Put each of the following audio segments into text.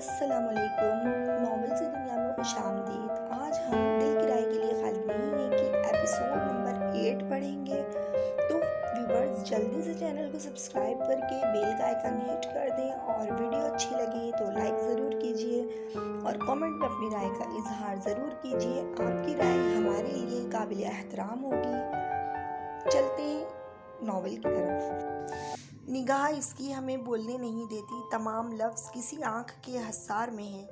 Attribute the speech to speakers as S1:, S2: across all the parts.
S1: अस्सलामुअलैकुम। नॉवेल से दुनिया में खुशामदीद। आज हम दिल की राय के लिए खाली नहीं है कि एपिसोड नंबर 8 पढ़ेंगे। तो व्यूवर्स जल्दी से चैनल को सब्सक्राइब करके बेल का आइकन हिट कर दें और वीडियो अच्छी लगे तो लाइक ज़रूर कीजिए और कमेंट में अपनी राय का इजहार ज़रूर कीजिए। आपकी राय हमारे लिए काबिल एहतराम होगी। चलते हैं नॉवेल की तरफ। निगाह इसकी हमें बोलने नहीं देती, तमाम लफ्ज़ किसी आंख के हसार में है।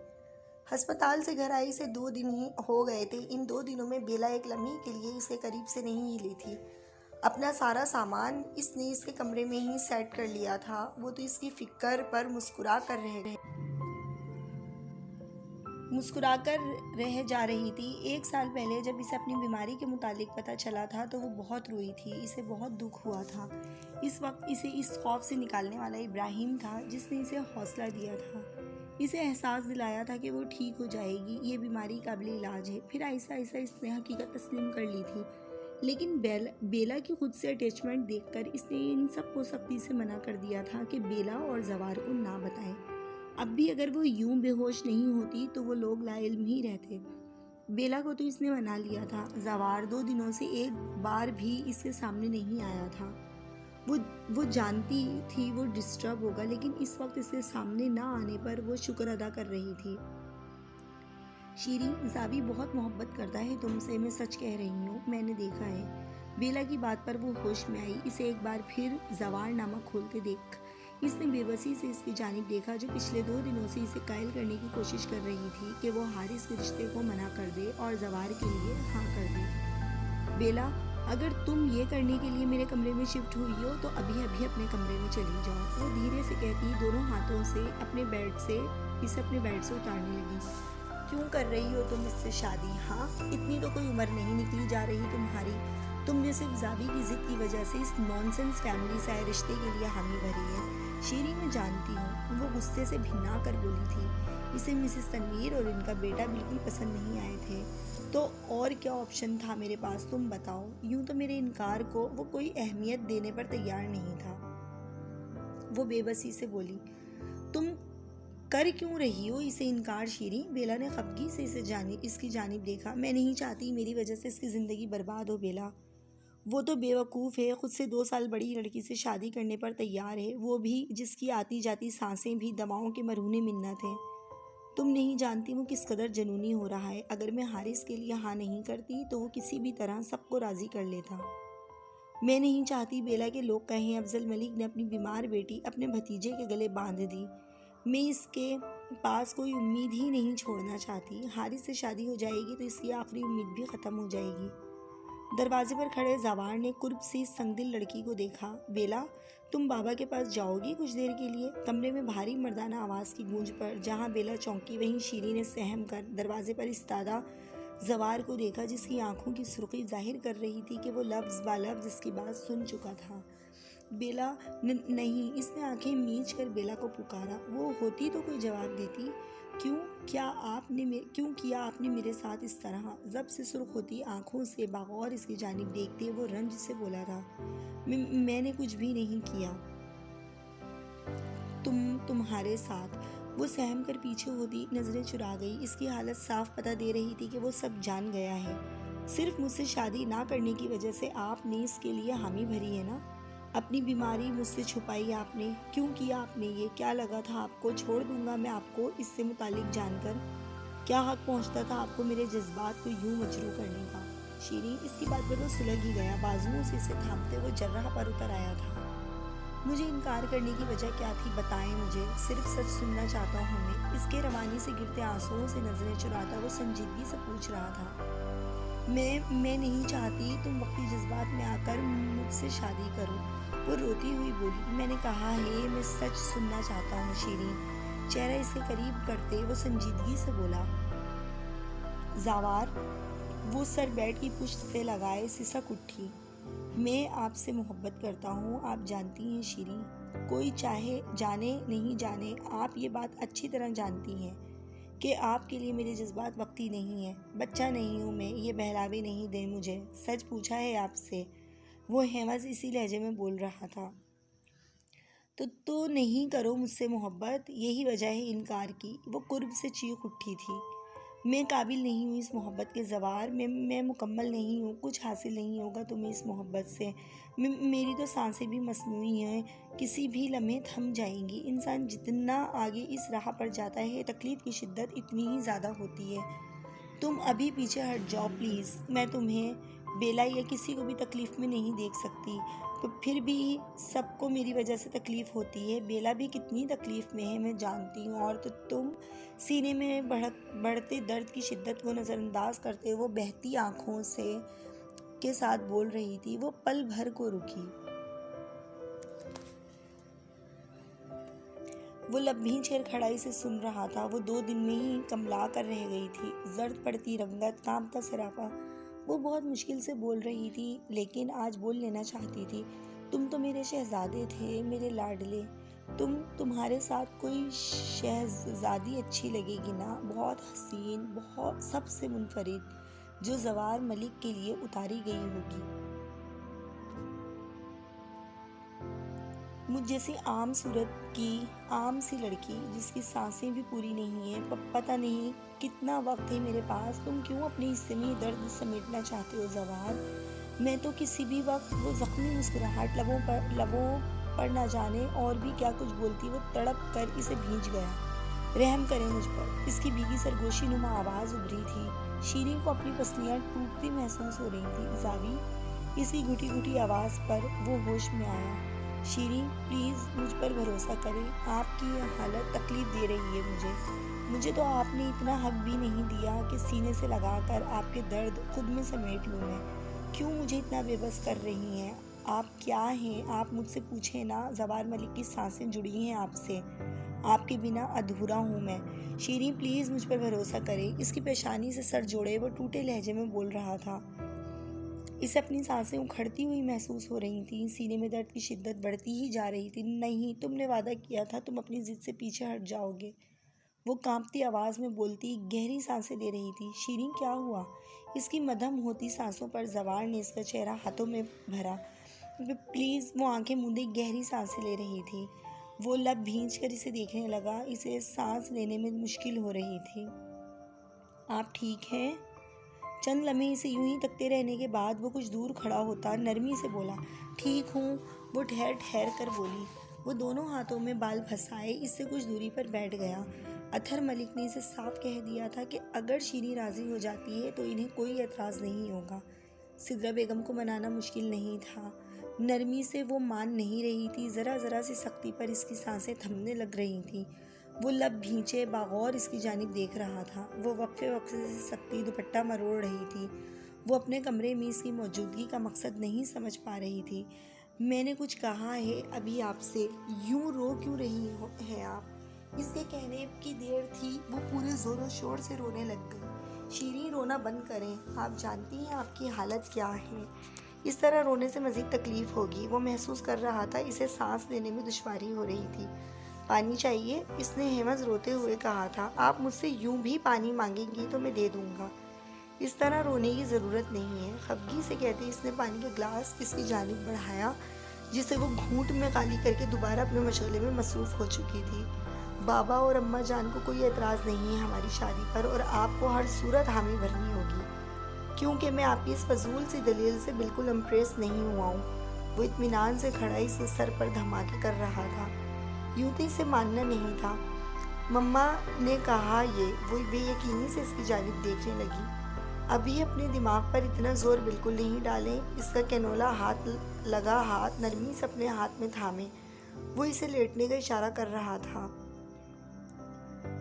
S1: अस्पताल से घर आई से 2 दिन ही हो गए थे। इन 2 दिनों में बेला एक लम्हे के लिए इसे करीब से नहीं हिली थी। अपना सारा सामान इसने इसके कमरे में ही सेट कर लिया था। वो तो इसकी फिक्र पर मुस्कुराकर रह जा रही थी। 1 साल पहले जब इसे अपनी बीमारी के मुतालिक पता चला था तो वो बहुत रोई थी। इसे बहुत दुख हुआ था। इस वक्त इसे इस खौफ से निकालने वाला इब्राहिम था जिसने इसे हौसला दिया था, इसे एहसास दिलाया था कि वो ठीक हो जाएगी, ये बीमारी काबिल इलाज है। फिर आहिस्ता आहिस्ता इसने हकीकत तस्लीम कर ली थी। लेकिन बेला की खुद से अटैचमेंट देखकर इसने इन सब को सख्ती से मना कर दिया था कि बेला और जवार को ना बताएं। अब भी अगर वो यूं बेहोश नहीं होती तो वो लोग लाइल्म ही रहते। बेला को तो इसने मना लिया था। जवार 2 दिनों से एक बार भी इसके सामने नहीं आया था। वो जानती थी वो डिस्टर्ब होगा, लेकिन इस वक्त इसके सामने ना आने पर वो शुक्र अदा कर रही थी। शीरी, जावी बहुत मोहब्बत करता है तुमसे, मैं सच कह रही हूँ, मैंने देखा है। बेला की बात पर वो होश में आई। इसे एक बार फिर जवार नामा खोलते देख इसने बेबसी से इसकी जानिब देखा, जो पिछले 2 दिनों से इसे कायल करने की कोशिश कर रही थी कि वो हारिस के रिश्ते को मना कर दे और जवार के लिए हाँ कर दे। बेला, अगर तुम ये करने के लिए मेरे कमरे में शिफ्ट हुई हो तो अभी अभी अपने कमरे में चली जाओ, वो धीरे से कहती दोनों हाथों से अपने बेड से उतारने लगी। क्यों कर रही हो तुम इससे शादी? हाँ, इतनी तो कोई उम्र नहीं निकली जा रही तुम्हारी। तुमने सिर्फ जावी की जिद की वजह से इस नॉनसेंस फैमिली से आए रिश्ते के लिए हामी भरी है। शीरी, मैं जानती हूँ, वो गुस्से से भिन्ना कर बोली थी। इसे मिसेस तनवीर और इनका बेटा बिल्कुल पसंद नहीं आए थे। तो और क्या ऑप्शन था मेरे पास, तुम बताओ। यूं तो मेरे इनकार को वो कोई अहमियत देने पर तैयार नहीं था। वो बेबसी से बोली। तुम कर क्यों रही हो इसे इनकार शीरी? बेला ने खफगी से इसकी जानिब देखा। मैं नहीं चाहती मेरी वजह से इसकी ज़िंदगी बर्बाद हो बेला। वो तो बेवकूफ़ है, खुद से 2 साल बड़ी लड़की से शादी करने पर तैयार है, वो भी जिसकी आती जाती सांसें भी दवाओं के मरहूने मिन्नत हैं। तुम नहीं जानती वो किस कदर जनूनी हो रहा है। अगर मैं हारिस के लिए हाँ नहीं करती तो वो किसी भी तरह सबको राज़ी कर लेता। मैं नहीं चाहती बेला के लोग कहें अफजल मलिक ने अपनी बीमार बेटी अपने भतीजे के गले बांध दी। मैं इसके पास कोई उम्मीद ही नहीं छोड़ना चाहती। हारिस से शादी हो जाएगी तो इसकी आखिरी उम्मीद भी ख़त्म हो जाएगी। दरवाजे पर खड़े जवार ने कुर्ब से संगदिल लड़की को देखा। बेला, तुम बाबा के पास जाओगी कुछ देर के लिए? कमरे में भारी मर्दाना आवाज़ की गूंज पर जहाँ बेला चौंकी वहीं शीरी ने सहम कर दरवाजे पर इस्तादा जवार को देखा, जिसकी आंखों की सुर्खी जाहिर कर रही थी कि वो लफ्ज़ बालफ्ज़ इसकी बात सुन चुका था। बेला, नहीं। इसने आंखें मींच कर बेला को पुकारा। वो होती तो कोई जवाब देती। क्यों किया आपने मेरे साथ इस तरह? जब से सुर्ख होती आंखों से बागौर इसकी जानिब देखते वो रंज से बोला था। मैंने कुछ भी नहीं किया। तुम्हारे साथ। वो सहम कर पीछे होती नजरें चुरा गई। इसकी हालत साफ पता दे रही थी कि वो सब जान गया है। सिर्फ मुझसे शादी ना करने की वजह से आपने इसके लिए हामी भरी है ना? अपनी बीमारी मुझसे छुपाई आपने। क्यों किया आपने ये? क्या लगा था आपको छोड़ दूंगा मैं आपको इससे मुतालिक जानकर? क्या हक पहुंचता था आपको मेरे जज्बात को यूं मजरू करने का? शीरी, इसकी बात पर वो सुलग ही गया। बाजुओं से इसे थामते वो जर्राह पर उतर आया था। मुझे इनकार करने की वजह क्या थी, बताएं मुझे। सिर्फ सच सुनना चाहता हूँ मैं। इसके रवानी से गिरते आंसुओं से नजरें चुराता वो संजीदगी से पूछ रहा था। मैं नहीं चाहती तुम वक्ती जज्बात में आकर मुझसे शादी करो। वो रोती हुई बोली। मैंने कहा है मैं सच सुनना चाहता हूँ शीरी। चेहरा इसके करीब करते वो संजीदगी से बोला। जावार, वो सर बेड की पुश्त से लगाए सिसक उठी। मैं आपसे मोहब्बत करता हूँ, आप जानती हैं शीरी। कोई चाहे जाने नहीं जाने, आप ये बात अच्छी तरह जानती हैं कि आपके लिए मेरे जज्बात वक्ती नहीं है। बच्चा नहीं हूँ मैं, ये बहलावे नहीं दे मुझे। सच पूछा है आपसे। वो हेमज इसी लहजे में बोल रहा था। तो नहीं करो मुझसे मोहब्बत, यही वजह है इनकार की। वो कुर्ब से चीख उठी थी। मैं काबिल नहीं हूँ इस मोहब्बत के ज़वार, मैं मुकम्मल नहीं हूँ, कुछ हासिल नहीं होगा तुम्हें इस मोहब्बत से। मेरी तो सांसें भी मसनूई हैं, किसी भी लम्हे थम जाएंगी। इंसान जितना आगे इस राह पर जाता है तकलीफ़ की शिद्दत इतनी ही ज़्यादा होती है। तुम अभी पीछे हट जाओ प्लीज़। मैं तुम्हें, बेला या किसी को भी तकलीफ़ में नहीं देख सकती। तो फिर भी सबको मेरी वजह से तकलीफ़ होती है। बेला भी कितनी तकलीफ़ में है मैं जानती हूँ। और तो तुम, सीने में बढ़ते दर्द की शिद्दत को नज़रअंदाज करते वो बहती आँखों से के साथ बोल रही थी। वो पल भर को रुकी। वो लब भींच कर खड़ाई से सुन रहा था। वो 2 दिन में ही कमला कर रह गई थी। जर्द पड़ती रंगत, कांपता सरापा। वो बहुत मुश्किल से बोल रही थी, लेकिन आज बोल लेना चाहती थी। तुम तो मेरे शहजादे थे, मेरे लाडले। तुम्हारे साथ कोई शहजादी अच्छी लगेगी ना, बहुत हसीन, बहुत सबसे मुनफरिद, जो जवार मलिक के लिए उतारी गई होगी। मुझ जैसी आम सूरत की आम सी लड़की, जिसकी सांसें भी पूरी नहीं है। पता नहीं कितना वक्त है मेरे पास। तुम क्यों अपने हिस्से में दर्द समेटना चाहते हो जवार? मैं तो किसी भी वक्त वो जख्मी मुस्कुराहट लबों पर ना जाने और भी क्या कुछ बोलती। वो तड़प कर इसे भींच गया। रहम करें मुझ पर। इसकी भीगी सरगोशी नुमा आवाज़ उभरी थी। शीरीन को अपनी पसलियाँ टूटती महसूस हो रही थी। जावी, इसकी घुटी घुटी आवाज़ पर वो होश में आया। शीरीन प्लीज़ मुझ पर भरोसा करें। आपकी यह हालत तकलीफ़ दे रही है मुझे तो आपने इतना हक भी नहीं दिया कि सीने से लगाकर आपके दर्द खुद में समेट लूँ मैं। क्यों मुझे इतना बेबस कर रही हैं? आप क्या हैं? आप मुझसे पूछें ना। जवार मलिक की सांसें जुड़ी हैं आपसे। आपके बिना अधूरा हूँ मैं। शीरीन प्लीज़ मुझ पर भरोसा करें। इसकी पेशानी से सर जोड़े वो टूटे लहजे में बोल रहा था। इसे अपनी सांसें उखड़ती हुई महसूस हो रही थी। सीने में दर्द की शिद्दत बढ़ती ही जा रही थी। नहीं, तुमने वादा किया था तुम अपनी जिद से पीछे हट जाओगे। वो कांपती आवाज़ में बोलती, गहरी सांसें ले रही थी। शीरीन क्या हुआ? इसकी मद्धम होती सांसों पर जवार ने इसका चेहरा हाथों में भरा। प्लीज़। वो आंखें मूंदे गहरी सांसें ले रही थी। वो लब भींच कर इसे देखने लगा। इसे सांस लेने में मुश्किल हो रही थी। आप ठीक हैं? चंद लम्हे इसे यूं ही तकते रहने के बाद वो कुछ दूर खड़ा होता नरमी से बोला, ठीक हूँ। वो ठहर ठहर कर बोली। वो दोनों हाथों में बाल फंसाए इससे कुछ दूरी पर बैठ गया। अतहर मलिक ने इसे साफ कह दिया था कि अगर शीरी राज़ी हो जाती है तो इन्हें कोई एतराज़ नहीं होगा। सिद्रा बेगम को मनाना मुश्किल नहीं था। नरमी से वो मान नहीं रही थी। ज़रा ज़रा सी सख्ती पर इसकी सांसें थमने लग रही थीं। वो लब भींचे बागौर इसकी जानिब देख रहा था। वो वक्फे वक्फे से सकती दुपट्टा मरोड़ रही थी। वो अपने कमरे में इसकी मौजूदगी का मकसद नहीं समझ पा रही थी। मैंने कुछ कहा है अभी आपसे? यूं रो क्यों रही हैं आप? इसके कहने की देर थी वो पूरे ज़ोरों शोर से रोने लग गई। शीरी रोना बंद करें। आप जानती हैं आपकी हालत क्या है। इस तरह रोने से मज़ीद तकलीफ़ होगी। वो महसूस कर रहा था इसे सांस लेने में दुश्वारी हो रही थी। पानी चाहिए? इसने हेमज रोते हुए कहा था। आप मुझसे यूं भी पानी मांगेंगी तो मैं दे दूंगा। इस तरह रोने की ज़रूरत नहीं है। खफगी से कहते इसने पानी का ग्लास इसकी जानिब बढ़ाया, जिसे वो घूंट में खाली करके दोबारा अपने मशगले में मसरूफ़ हो चुकी थी। बाबा और अम्मा जान को कोई एतराज़ नहीं है हमारी शादी पर, और आपको हर सूरत हामी भरनी होगी, क्योंकि मैं आपकी इस फजूल सी दलील से बिल्कुल इम्प्रेस नहीं हुआ हूँ। वो इत्मीनान से खड़ा इस सर पर धमाके कर रहा था। युवती से मानना नहीं था। मम्मा ने कहा वो बेयकीनी से इसकी जानिब देखने लगी। अभी अपने दिमाग पर इतना जोर बिल्कुल नहीं डालें। इसका कैनोला लगा हाथ नरमी से अपने हाथ में थामे। वो इसे लेटने का इशारा कर रहा था।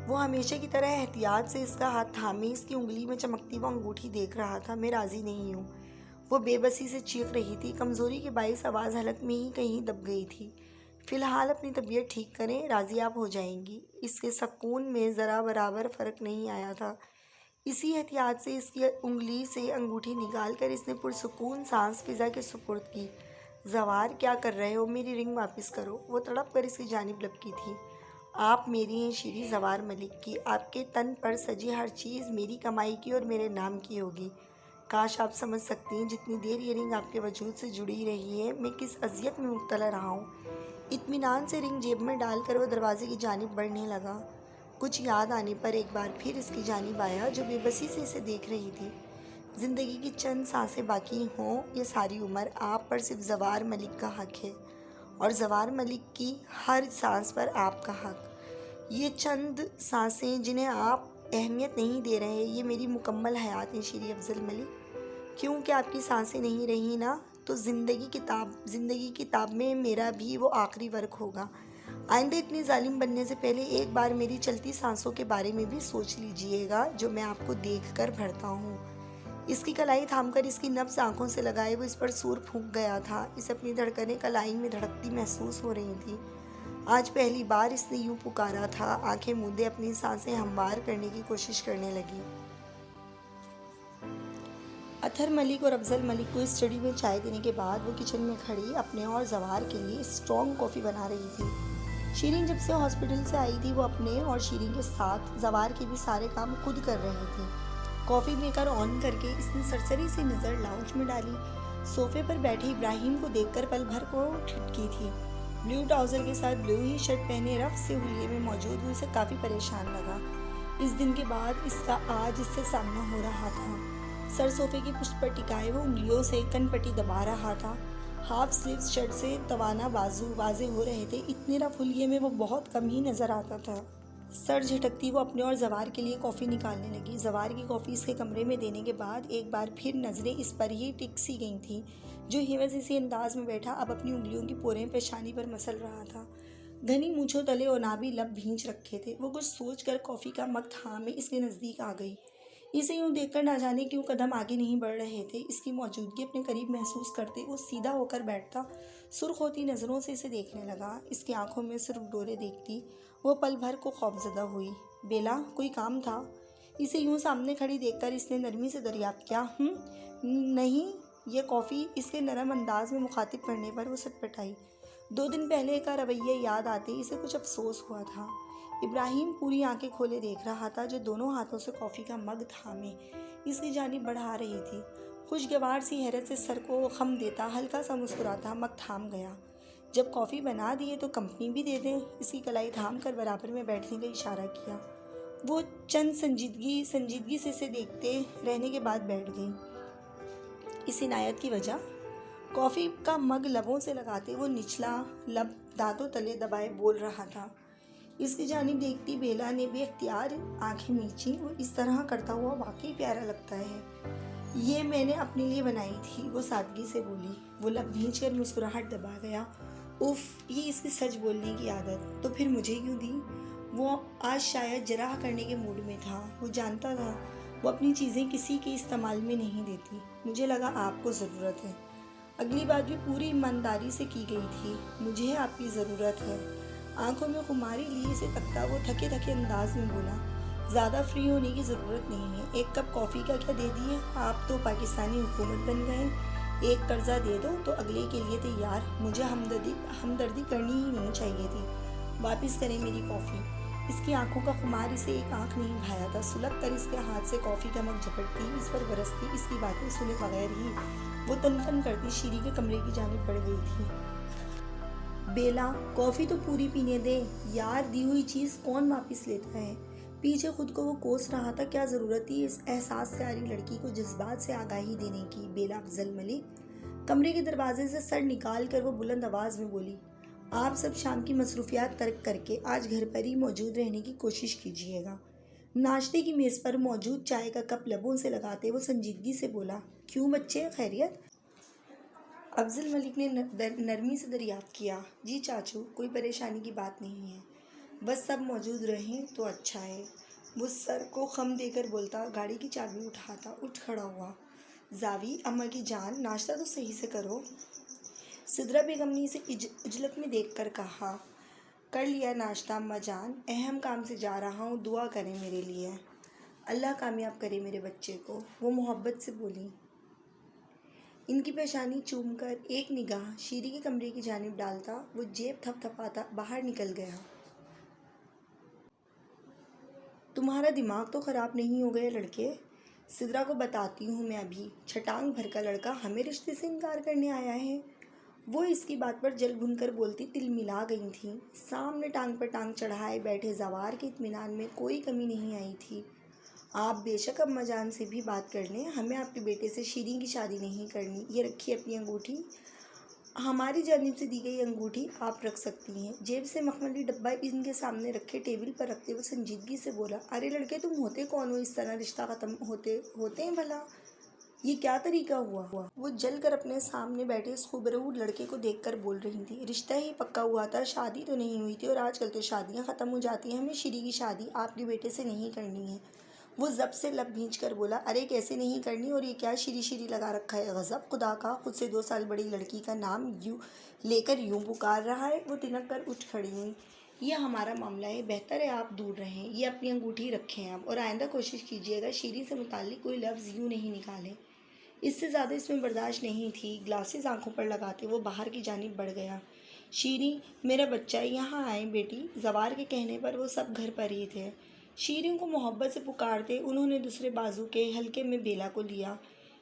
S1: वो हमेशा की तरह एहतियात से इसका हाथ थामे इसकी उंगली में चमकती वो अंगूठी देख रहा था। मैं राज़ी नहीं हूँ। वो बेबसी से चीख रही थी। कमज़ोरी के बाइस आवाज़ हलक में ही कहीं दब गई थी। फ़िलहाल अपनी तबीयत ठीक करें, राज़ी आप हो जाएंगी। इसके सकून में ज़रा बराबर फ़र्क नहीं आया था। इसी एहतियात से इसकी उंगली से अंगूठी निकाल कर इसने पुरसुकून सांस फ़िज़ा के सुपुर्द की। जवार क्या कर रहे हो? मेरी रिंग वापस करो। वो तड़प कर इसकी जानिब लपकी थी। आप मेरी हैं शीरी जवार मलिक की। आपके तन पर सजी हर चीज़ मेरी कमाई की और मेरे नाम की होगी। काश आप समझ सकती हैं जितनी देर ये रिंग आपके वजूद से जुड़ी रही है मैं किस अजियत में मुब्तला रहा हूँ। इत्मीनान से रिंग जेब में डालकर वो दरवाजे की जानिब बढ़ने लगा। कुछ याद आने पर एक बार फिर इसकी जानिब आया, जो बेबसी से इसे देख रही थी। ज़िंदगी की चंद सांसें बाकी हों या सारी उम्र, आप पर सिर्फ जवार मलिक का हक है, और जवार मलिक की हर सांस पर आपका हक। ये चंद सांसें जिन्हें आप अहमियत नहीं दे रहे, ये मेरी मुकम्मल हयात है श्री अफजल मलिक। क्योंकि आपकी सांसें नहीं रही ना, तो ज़िंदगी किताब में मेरा भी वो आखिरी वर्क होगा। आइंदा इतनी जालिम बनने से पहले एक बार मेरी चलती सांसों के बारे में भी सोच लीजिएगा, जो मैं आपको देख कर भरता हूँ। इसकी कलाई थामकर इसकी नब्ज़ आंखों से लगाए वो इस पर सूर फूंक गया था। इसे अपनी धड़कनें कलाई में धड़कती महसूस हो रही थी। आज पहली बार इसने यूं पुकारा था। आंखें मूंदे अपनी सांसें हमवार करने की कोशिश करने लगी। अतहर मलिक और अफजल मलिक को इस स्टडी में चाय देने के बाद वो किचन में खड़ी अपने और जवार के लिए स्ट्रॉन्ग कॉफ़ी बना रही थी। शीरीन जब से हॉस्पिटल से आई थी, वो अपने और शीरीन के साथ जवार के भी सारे काम खुद कर रही थी। कॉफ़ी मेकर ऑन करके इसने सरसरी सी नज़र लाउंज में डाली। सोफे पर बैठे इब्राहिम को देखकर पल भर को ठिठकी थी। ब्लू ट्राउज़र के साथ ब्लू ही शर्ट पहने रफ से हुलिये में मौजूद वो इसे काफ़ी परेशान लगा। इस दिन के बाद इसका आज इससे सामना हो रहा था। सर सोफे की पुष्ट पर टिकाए वो उंगलियों से कनपट्टी दबा रहा था। हाफ स्लीव्स शर्ट से तवाना बाजू वाजे हो रहे थे। इतने रफ हुलिये में वो बहुत कम ही नज़र आता था। सर झटकती वो अपने और जवार के लिए कॉफ़ी निकालने लगी। जवार की कॉफ़ी इसके कमरे में देने के बाद एक बार फिर नज़रें इस पर ही टिक सी गई थी, जो हिवज़ इसी अंदाज में बैठा अब अपनी उंगलियों की पोरें पेशानी पर मसल रहा था। घनी मूंछों तले ओनाबी लब भींच रखे थे। वो कुछ सोच कर कॉफ़ी का मग थामे इसके नज़दीक आ गई। इसे यूं देखकर ना जाने क्यों कदम आगे नहीं बढ़ रहे थे। इसकी मौजूदगी अपने करीब महसूस करते वो सीधा होकर बैठता, सुर्ख होती नज़रों से इसे देखने लगा। इसकी आंखों में सिर्फ डोरे देखती वो पल भर को खौफजदा हुई। बेला, कोई काम था? इसे यूं सामने खड़ी देखकर इसने नरमी से दरियाफ्त किया। नहीं, ये कॉफ़ी। इसके नरम अंदाज में मुखातिब करने पर वो सटपटाई। 2 दिन पहले का रवैया याद आते इसे कुछ अफसोस हुआ था। इब्राहिम पूरी आंखें खोले देख रहा था, जो दोनों हाथों से कॉफ़ी का मग थामे इसकी जानिब बढ़ा रही थी। खुशगवार सी हैरत से सर को खम देता हल्का सा मुस्कुराता मग थाम गया। जब कॉफ़ी बना दिए तो कंपनी भी दे दें। इसकी कलाई थाम कर बराबर में बैठने का इशारा किया। वो चंद संजीदगी से इसे देखते रहने के बाद बैठ गई। इस इनायत की वजह? कॉफ़ी का मग लबों से लगाते वो निचला लब दांतों तले दबाए बोल रहा था। इसकी जानिब देखती बेला ने बेख्तियार आंखें मींची। वो इस तरह करता हुआ वाकई प्यारा लगता है। ये मैंने अपने लिए बनाई थी, वो सादगी से बोली। वो लब भींच कर मुस्कुराहट दबा गया। उफ, ये इसकी सच बोलने की आदत। तो फिर मुझे क्यों दी? वो आज शायद जराह करने के मूड में था। वो जानता था वो अपनी चीज़ें किसी के इस्तेमाल में नहीं देती। मुझे लगा आपको ज़रूरत है। अगली बात भी पूरी ईमानदारी से की गई थी। मुझे आपकी ज़रूरत है। आंखों में खुमारी लिए से तकता वो थके थके अंदाज में बोला। ज़्यादा फ्री होने की ज़रूरत नहीं है। एक कप कॉफ़ी का क्या दे दिए? आप तो पाकिस्तानी हुकूमत बन गए। एक कर्जा दे दो तो अगले के लिए तैयार। मुझे हमदर्दी करनी ही नहीं चाहिए थी। वापस करें मेरी कॉफ़ी। इसकी आंखों का खुमार इसे एक आंख नहीं भाया था। सुलग कर इसके हाथ से कॉफ़ी का मग झपटती, इस पर बरसती। इसकी बातें सुने बगैर ही वो तन करती शीरी के कमरे की जानिब बढ़ गई थी। बेला, कॉफ़ी तो पूरी पीने दे यार। दी हुई चीज़ कौन वापस लेता है? पीछे खुद को वो कोस रहा था। क्या ज़रूरत थी इस एहसास से आ रही लड़की को जज्बात से आगाही देने की? बेला अफजल मलिक। कमरे के दरवाजे से सर निकाल कर वो बुलंद आवाज़ में बोली। आप सब शाम की मसरूफियात तर्क करके आज घर पर ही मौजूद रहने की कोशिश कीजिएगा। नाश्ते की मेज़ पर मौजूद चाय का कप लबों से लगाते वो संजीदगी से बोला। क्यों बच्चे, खैरियत? अफजल मलिक ने नरमी से दरियाफ्त किया। जी चाचू, कोई परेशानी की बात नहीं है, बस सब मौजूद रहें तो अच्छा है। वो सर को खम देकर बोलता गाड़ी की चाबी उठाता उठ खड़ा हुआ। जावी, अम्मा की जान, नाश्ता तो सही से करो। सिद्रा बेगम ने इसे इजलत में देखकर कहा। कर लिया नाश्ता अम्मा जान, अहम काम से जा रहा हूँ, दुआ करें मेरे लिए। अल्लाह कामयाब करे मेरे बच्चे को, वो मोहब्बत से बोली। इनकी पेशानी चूमकर एक निगाह शीरी के कमरे की जानिब डालता वो जेब थपथपाता बाहर निकल गया। तुम्हारा दिमाग तो ख़राब नहीं हो गया लड़के? सिद्रा को बताती हूँ मैं अभी। छटांग भर का लड़का हमें रिश्ते से इनकार करने आया है। वो इसकी बात पर जल भुनकर बोलती तिलमिला गई थीं। सामने टांग पर टांग चढ़ाए बैठे ज़वार के इत्मीनान में कोई कमी नहीं आई थी। आप बेशक अम्माजान से भी बात कर लें, हमें आपके बेटे से शीरीं की शादी नहीं करनी। ये रखिए अपनी अंगूठी, हमारी जानिब से दी गई अंगूठी आप रख सकती हैं। जेब से मखमली डब्बा इनके सामने रखे टेबल पर रखते हुए संजीदगी से बोला, अरे लड़के, तुम होते कौन हो इस तरह रिश्ता ख़त्म होते हैं भला? ये क्या तरीका हुआ? वो जलकर अपने सामने बैठे इस खूबरूब लड़के को देखकर बोल रही थी। रिश्ता ही पक्का हुआ था, शादी तो नहीं हुई थी, और आजकल तो शादियां ख़त्म हो जाती हैं। हमें शीरी की शादी आपके बेटे से नहीं करनी है। वो जब से लब भींच कर बोला, अरे कैसे नहीं करनी, और ये क्या शीरी शीरी लगा रखा है? गज़ब खुदा का, खुद से 2 साल बड़ी लड़की का नाम यूँ लेकर यूँ पुकार रहा है। वो तिनक कर उठ खड़ी हुई। ये हमारा मामला है, बेहतर है आप दूर रहें। ये अपनी अंगूठी रखें आप, और आइंदा कोशिश कीजिएगा शीरी से मुताल्लिक कोई लफ्ज़ यूँ नहीं निकालें। इससे ज़्यादा इसमें बर्दाश्त नहीं थी। ग्लासेस आंखों पर लगाते वो बाहर की जानिब बढ़ गया। शीरी, मेरा बच्चा, यहाँ आए बेटी। ज़वार के कहने पर वो सब घर पर ही थे। शीरी को मोहब्बत से पुकारते उन्होंने दूसरे बाजू के हल्के में बेला को लिया।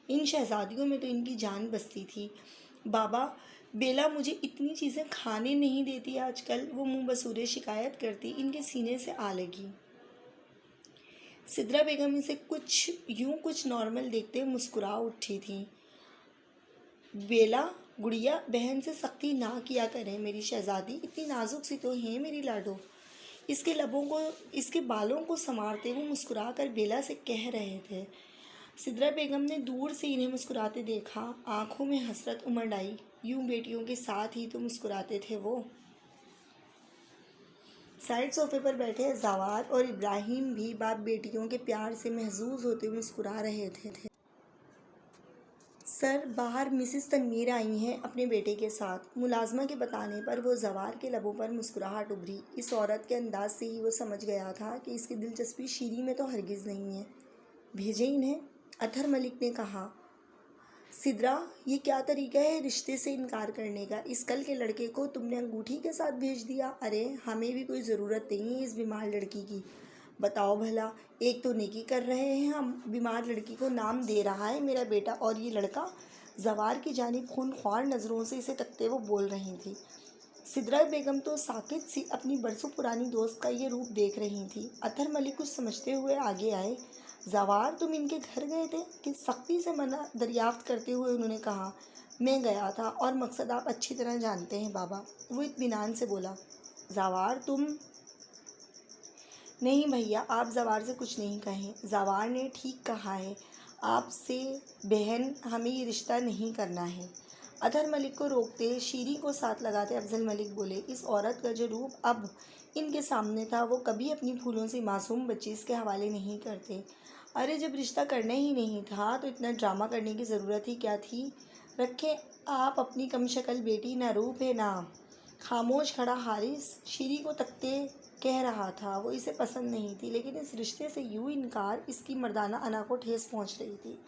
S1: इन शहजादियों में तो इनकी जान बसती थी। बाबा, बेला मुझे इतनी चीज़ें खाने नहीं देती आजकल, वो मुँह बसूरे शिकायत करती इनके सीने से आ लगी। सिद्रा बेगम इसे कुछ नॉर्मल देखते मुस्कुरा उठी थी। बेला गुड़िया, बहन से सख्ती ना किया करें मेरी शहजादी, इतनी नाजुक सी तो है मेरी लाडो। इसके बालों को संवारते वो मुस्कुरा कर बेला से कह रहे थे। सिद्रा बेगम ने दूर से इन्हें मुस्कुराते देखा, आंखों में हसरत उमड़ आई। यूं बेटियों के साथ ही तो मुस्कुराते थे वो। साइड सोफे पर बैठे ज़वार और इब्राहिम भी बाप बेटियों के प्यार से महजूज होते मुस्कुरा रहे थे। सर, बाहर मिसिस तनवीर आई हैं अपने बेटे के साथ। मुलाजमा के बताने पर वो ज़वार के लबों पर मुस्कुराहट उभरी। इस औरत के अंदाज से ही वो समझ गया था कि इसकी दिलचस्पी शीरी में तो हरगिज़ नहीं है। भेजें इन्हें, अतहर मलिक ने कहा। सिद्रा, ये क्या तरीका है रिश्ते से इनकार करने का? इस कल के लड़के को तुमने अंगूठी के साथ भेज दिया। अरे हमें भी कोई ज़रूरत नहीं है इस बीमार लड़की की। बताओ भला, एक तो नेकी कर रहे हैं हम, बीमार लड़की को नाम दे रहा है मेरा बेटा, और ये लड़का। ज़वार की जानिब खूनख्वार नज़रों से इसे तकते वो बोल रही थी। सिद्रा बेगम तो साकित सी अपनी बरसों पुरानी दोस्त का ये रूप देख रही थी। अतहर मलिक कुछ समझते हुए आगे आए। ज़वार, तुम इनके घर गए थे? कि सख्ती से मना दरियाफ्त करते हुए उन्होंने कहा। मैं गया था, और मकसद आप अच्छी तरह जानते हैं बाबा, वो इत्मीनान से बोला। ज़वार, तुम? नहीं भैया, आप ज़वार से कुछ नहीं कहें। ज़वार ने ठीक कहा है, आपसे बहन, हमें ये रिश्ता नहीं करना है। अतहर मलिक को रोकते, शीरी को साथ लगाते अफजल मलिक बोले, इस औरत का जो रूप अब इनके सामने था वो कभी अपनी फूलों से मासूम बच्ची इसके हवाले नहीं करते। अरे जब रिश्ता करना ही नहीं था तो इतना ड्रामा करने की ज़रूरत ही क्या थी? रखें आप अपनी कम शक्ल बेटी, ना रूप है ना। खामोश खड़ा हारिस शीरी को तकते कह रहा था। वो इसे पसंद नहीं थी, लेकिन इस रिश्ते से यूँ इनकार इसकी मर्दाना अना को ठेस पहुँच रही थी।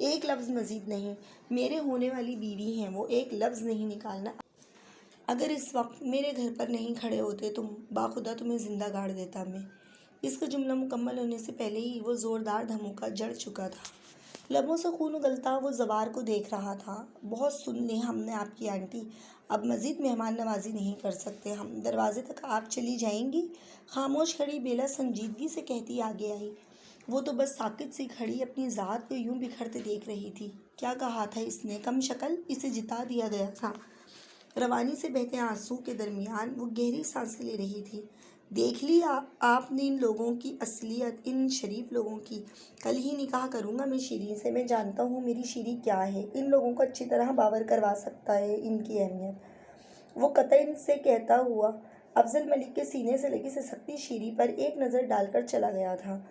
S1: एक लफ्ज़ मज़ीद नहीं, मेरे होने वाली बीवी हैं वो, एक लफ्ज़ नहीं निकालना। अगर इस वक्त मेरे घर पर नहीं खड़े होते तुम, बाखुदा तुम्हें ज़िंदा गाड़ देता मैं। इसका जुमला मुकम्मल होने से पहले ही वो ज़ोरदार धमोका जड़ चुका था। लबों से खून उगलता वो ज़वार को देख रहा था। बहुत सुन ली हमने आपकी आंटी, अब मज़ीद मेहमान नवाजी नहीं कर सकते हम। दरवाजे तक आप चली जाएंगी? खामोश खड़ी बेला संजीदगी से कहती आगे आई। वो तो बस साकित सी खड़ी अपनी ज़ात को यूं बिखरते देख रही थी। क्या कहा था इसने? कम शक्ल, इसे जिता दिया गया था। रवानी से बहते आंसू के दरमियान वो गहरी सांसें ले रही थी। देख ली आपने इन लोगों की असलियत, इन शरीफ लोगों की। कल ही निकाह करूँगा मैं शीरी से। मैं जानता हूँ मेरी शीरी क्या है, इन लोगों को अच्छी तरह बावर करवा सकता है इनकी अहमियत। वो कतई से कहता हुआ अफजल मलिक के सीने से लगी सशक्ति शीरी पर एक नज़र डालकर चला गया था।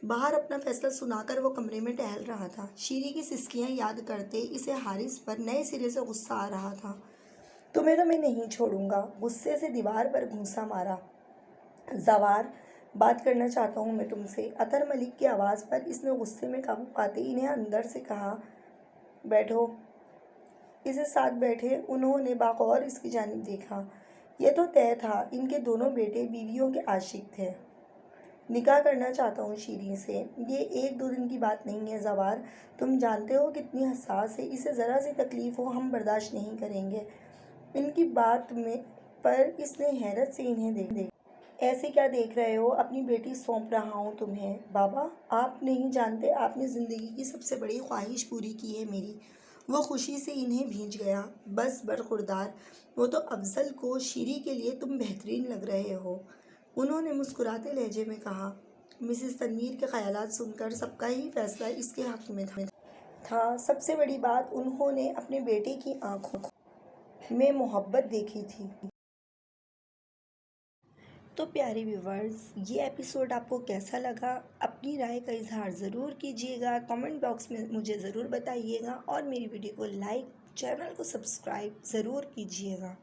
S1: बाहर अपना फैसला सुनाकर वो कमरे में टहल रहा था। शीरी की सिसकियाँ याद करते इसे हारिस पर नए सिरे से गुस्सा आ रहा था। तुम्हें तो मैं नहीं छोड़ूंगा, गुस्से से दीवार पर घूंसा मारा। ज़वार, बात करना चाहता हूँ मैं तुमसे। अतहर मलिक की आवाज़ पर इसने गुस्से में काबू पाते इन्हें अंदर से कहा। बैठो। इसे साथ बैठे उन्होंने बागौर इसकी जानिब देखा। यह तो तय था, इनके दोनों बेटे बीवियों के आशिक थे। निकाह करना चाहता हूँ शीरी से, ये 1-2 दिन की बात नहीं है ज़वार। तुम जानते हो कितनी हसास है, इसे ज़रा सी तकलीफ़ हो हम बर्दाश्त नहीं करेंगे। इनकी बात में पर इसने हैरत से इन्हें देख ऐसे क्या देख रहे हो? अपनी बेटी सौंप रहा हूँ तुम्हें। बाबा, आप नहीं जानते आपने ज़िंदगी की सबसे बड़ी ख्वाहिश पूरी की है मेरी। वो खुशी से इन्हें भींच गया। बस बरखुरदार, वो तो अफजल को शीरी के लिए तुम बेहतरीन लग रहे हो, उन्होंने मुस्कुराते लहजे में कहा। मिसेस तनवीर के ख्यालात सुनकर सबका ही फैसला इसके हक में था। सबसे बड़ी बात, उन्होंने अपने बेटे की आंखों में मोहब्बत देखी थी। तो प्यारे व्यूवर्स, ये एपिसोड आपको कैसा लगा? अपनी राय का इजहार ज़रूर कीजिएगा, कमेंट बॉक्स में मुझे ज़रूर बताइएगा और मेरी वीडियो को लाइक, चैनल को सब्सक्राइब ज़रूर कीजिएगा।